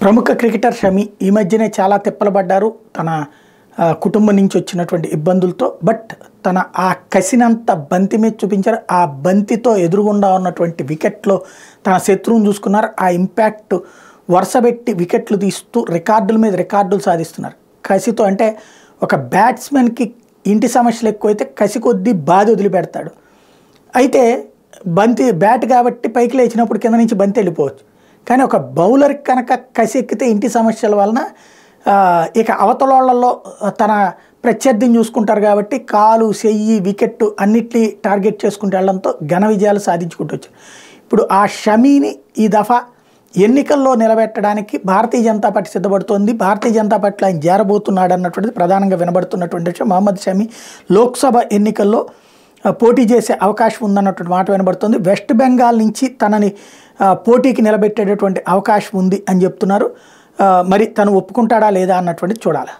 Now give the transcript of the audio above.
ప్రముఖ క్రికెటర్ షమి ఈ మధ్యనే చాలా తిప్పలు పడ్డారు తన కుటుంబం నుంచి వచ్చినటువంటి ఇబ్బందులతో. బట్ తన ఆ కసినంత బంతి మీద చూపించారు. ఆ బంతితో ఎదురుగుండా ఉన్నటువంటి వికెట్లో తన శత్రువును చూసుకున్నారు. ఆ ఇంపాక్ట్ వరుసబెట్టి వికెట్లు తీస్తూ రికార్డుల మీద రికార్డులు సాధిస్తున్నారు కసితో. అంటే ఒక బ్యాట్స్మెన్కి ఇంటి సమస్యలు ఎక్కువైతే కసి కొద్దీ బాధ వదిలిపెడతాడు. అయితే బంతి బ్యాట్ కాబట్టి పైకి లేచినప్పుడు కింద నుంచి బంతి వెళ్ళిపోవచ్చు. కానీ ఒక బౌలర్కి కనుక కసి ఎక్కితే ఇంటి సమస్యల వలన ఇక అవతలోళ్లలో తన ప్రత్యర్థిని చూసుకుంటారు కాబట్టి కాలు చెయ్యి వికెట్ అన్నిటినీ టార్గెట్ చేసుకుంటూ వెళ్ళడంతో ఘన విజయాలు సాధించుకుంటూ వచ్చారు. ఇప్పుడు ఆ షమీని ఈ దఫా ఎన్నికల్లో నిలబెట్టడానికి భారతీయ జనతా పార్టీ సిద్ధపడుతోంది. భారతీయ జనతా పార్టీలో ఆయన చేరబోతున్నాడు అన్నటువంటిది ప్రధానంగా వినబడుతున్నటువంటి విషయం. మహమ్మద్ షమీ లోక్సభ ఎన్నికల్లో పోటీ చేసే అవకాశం ఉందన్నటువంటి మాట వినబడుతుంది. వెస్ట్ బెంగాల్ నుంచి తనని పోటీకి నిలబెట్టేటటువంటి అవకాశం ఉంది అని చెప్తున్నారు. మరి తను ఒప్పుకుంటాడా లేదా అన్నటువంటిది చూడాలి.